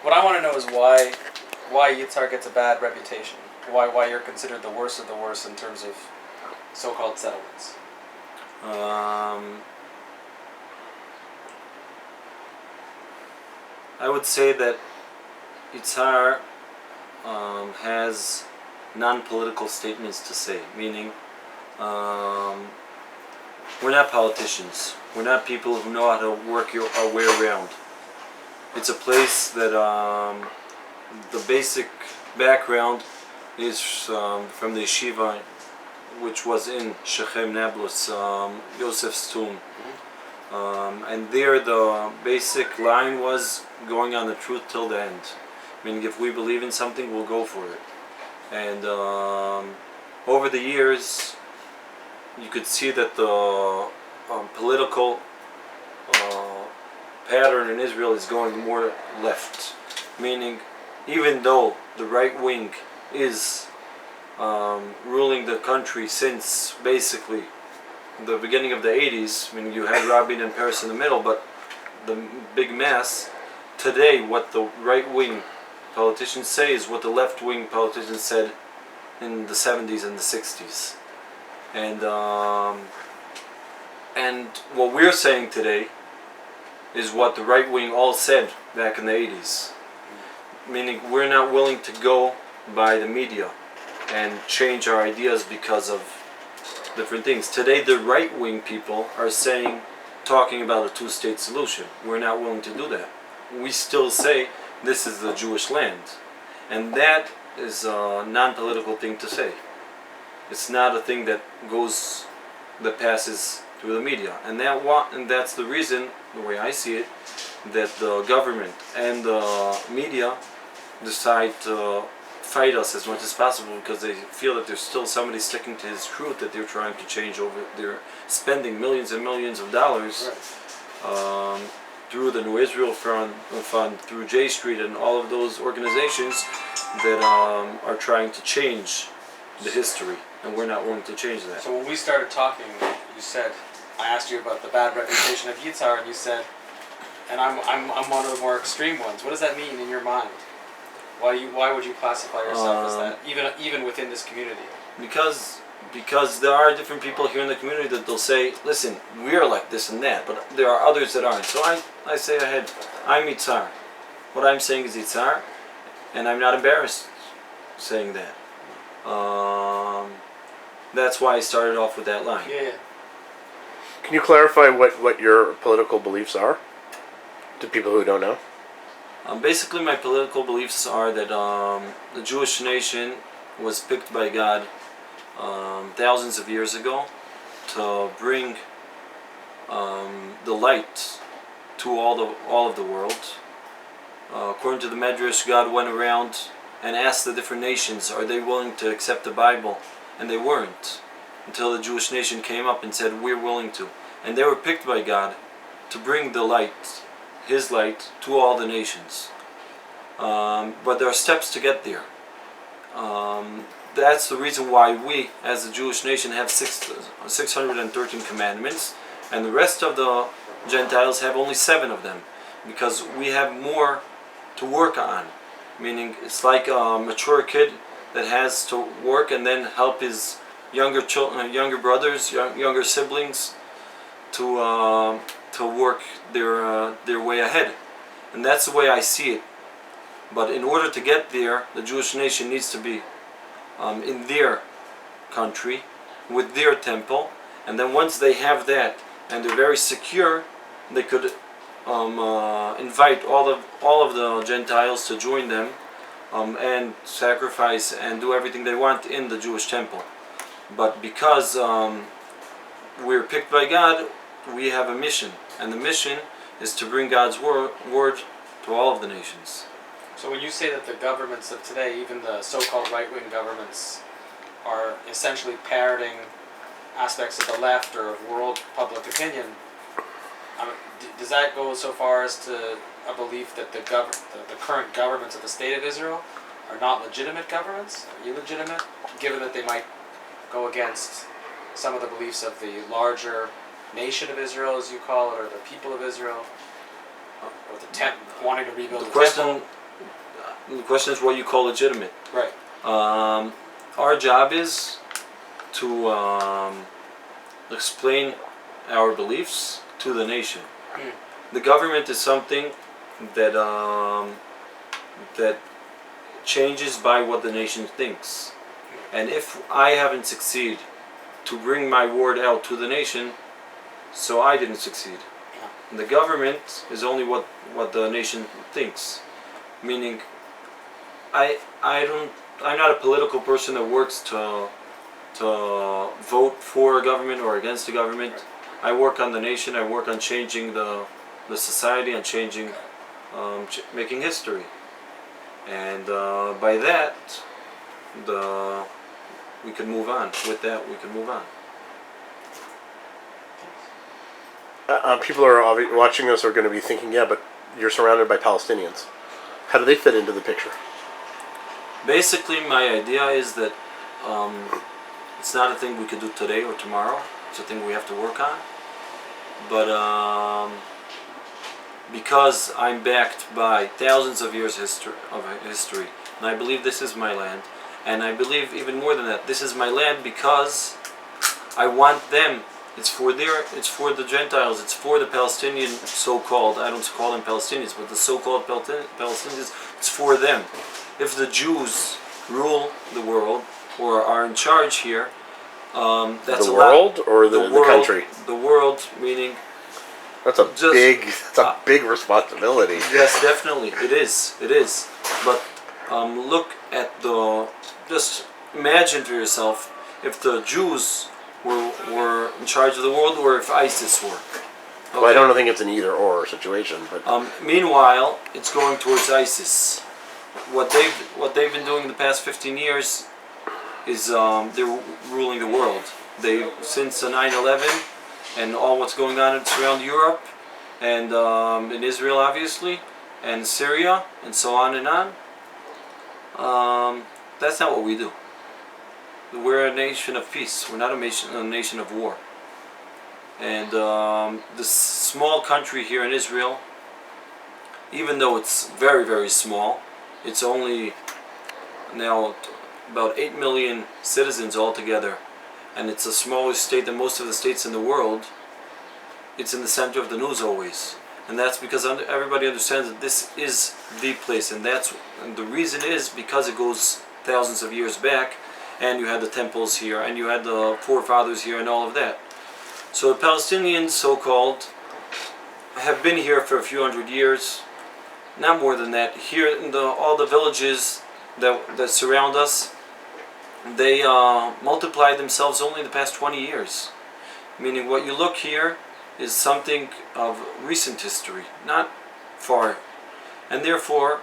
What I want to know is why Yizhar gets a bad reputation. Why you're considered the worst of the worst in terms of so-called settlements. I would say that Yizhar has non-political statements to say, meaning we're not politicians. We're not people who know how to work our way around. It's a place that the basic background is from the yeshiva, which was in Shechem, Nablus, Yosef's tomb. And there the basic line was going on the truth till the end. Meaning if we believe in something, we'll go for it. And over the years, you could see that the political pattern in Israel is going more left. Meaning, even though the right wing is ruling the country since basically the beginning of the 80s, meaning you had Rabin and Peres in the middle, but the big mass, today what the right wing politicians say is what the left wing politicians said in the 70s and the 60s. And what we're saying today is what the right wing all said back in the 80s. Meaning we're not willing to go by the media and change our ideas because of different things. Today the right wing people are talking about a two-state solution. We're not willing to do that. We still say this is the Jewish land. And that is a non-political thing to say. It's not a thing that passes through the media. And that's the reason, the way I see it, that the government and the media decide to fight us as much as possible because they feel that there's still somebody sticking to his truth that they're trying to change over. They're spending millions and millions of dollars through the New Israel Fund, through J Street and all of those organizations that are trying to change the history, and we're not willing to change that. So when we started talking, you said, I asked you about the bad reputation of Yizhar, and you said, and I'm one of the more extreme ones. What does that mean in your mind? Why would you classify yourself as that, even within this community? Because there are different people here in the community that they'll say, listen, we're like this and that, but there are others that aren't. So I say ahead, I'm Yizhar. What I'm saying is Yizhar, and I'm not embarrassed saying that. That's why I started off with that line. Yeah. Can you clarify what your political beliefs are to people who don't know? Basically, my political beliefs are that the Jewish nation was picked by God thousands of years ago to bring the light to all of the world. According to the Medrash, God went around and asked the different nations, are they willing to accept the Bible? And they weren't, until the Jewish nation came up and said, we're willing to. And they were picked by God to bring the light, His light, to all the nations. But there are steps to get there. That's the reason why we, as a Jewish nation, have 613 commandments, and the rest of the Gentiles have only 7 of them, because we have more to work on. Meaning, it's like a mature kid that has to work and then help his younger brothers, younger siblings, to work their way ahead, and that's the way I see it. But in order to get there, the Jewish nation needs to be in their country with their temple, and then once they have that and they're very secure, they could invite all of the Gentiles to join them and sacrifice and do everything they want in the Jewish temple. But because we're picked by God, we have a mission, and the mission is to bring God's word to all of the nations. So when you say that the governments of today, even the so-called right-wing governments, are essentially parroting aspects of the left or of world public opinion, does that go so far as to a belief that the current governments of the State of Israel are not legitimate governments, are illegitimate, given that they might go against some of the beliefs of the larger nation of Israel, as you call it, or the people of Israel, or wanting to rebuild the temple? the question is what you call legitimate. Right. Our job is to explain our beliefs to the nation. Mm. The government is something that that changes by what the nation thinks. And if I haven't succeeded to bring my word out to the nation, so I didn't succeed. Yeah. And the government is only what the nation thinks. Meaning, I'm not a political person that works to vote for a government or against the government. I work on the nation. I work on changing the society and changing, making history. And by that, we can move on. With that, we can move on. People are watching this are going to be thinking, yeah, but you're surrounded by Palestinians. How do they fit into the picture? Basically, my idea is that it's not a thing we could do today or tomorrow. It's a thing we have to work on. But because I'm backed by thousands of years of history, and I believe this is my land, and I believe even more than that, this is my land because I want them. It's for the Gentiles. It's for the Palestinian so-called. I don't call them Palestinians, but the so-called Palestinians. It's for them. If the Jews rule the world or are in charge here, that's the world or the country. The world, meaning. That's a big responsibility. Yes, definitely, it is. It is. But look at just imagine for yourself if the Jews were in charge of the world, or if ISIS were. Okay? Well, I don't think it's an either-or situation, but meanwhile, it's going towards ISIS. What they've been doing in the past 15 years is they're ruling the world. Since 9/11 and all what's going on around Europe and in Israel, obviously, and Syria, and so on and on. That's not what we do. We're a nation of peace. We're not a nation of war. And this small country here in Israel, even though it's very, very small, it's only now about 8 million citizens altogether, and it's the smallest state than most of the states in the world. It's in the center of the news always. And that's because everybody understands that this is the place, and the reason is because it goes thousands of years back, and you had the temples here, and you had the forefathers here, and all of that. So the Palestinians, so-called, have been here for a few hundred years, not more than that. Here in all the villages that surround us, they multiplied themselves only in the past 20 years. Meaning what you look here is something of recent history, not far. And therefore,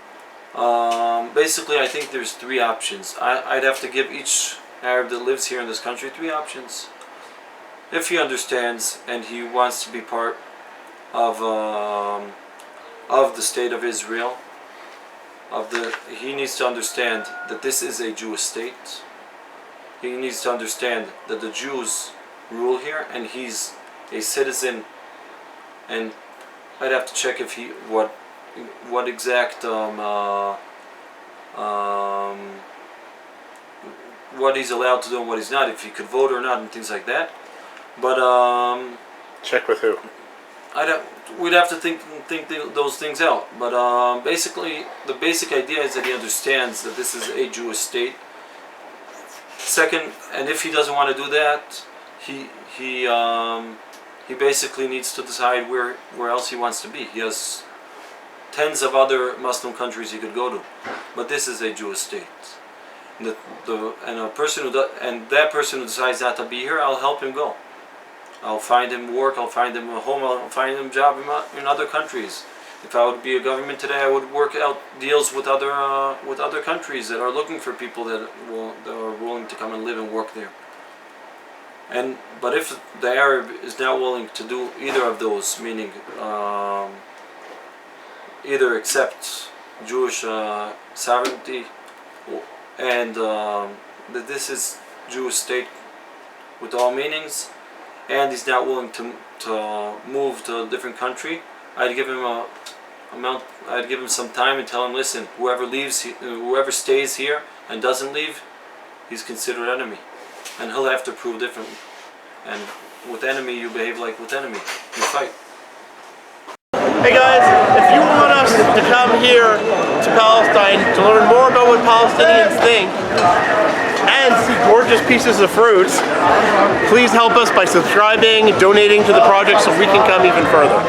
basically I think there's three options. I'd have to give each Arab that lives here in this country three options. If he understands and he wants to be part of the state of Israel, he needs to understand that this is a Jewish state. He needs to understand that the Jews rule here, and he's a citizen. And I'd have to check if what exact what he's allowed to do and what he's not, if he could vote or not, and things like that. But check with who? We'd have to think those things out. But basically, the basic idea is that he understands that this is a Jewish state. Second, and if he doesn't want to do that, he basically needs to decide where else he wants to be. He has tens of other Muslim countries he could go to, but this is a Jewish state. That person who decides not to be here, I'll help him go. I'll find him work. I'll find him a home. I'll find him a job in other countries. If I would be a government today, I would work out deals with other countries that are looking for people that are willing to come and live and work there. But if the Arab is not willing to do either of those, meaning either accept Jewish sovereignty and that this is Jewish state with all meanings, and he's not willing to move to a different country, I'd give him I'd give him some time and tell him, listen, whoever stays here and doesn't leave, he's considered enemy, and he'll have to prove differently. And with enemy, you behave like with enemy. You fight. Hey guys, if you want us to come here to Palestine to learn more about what Palestinians think and see gorgeous pieces of fruit, please help us by subscribing and donating to the project so we can come even further.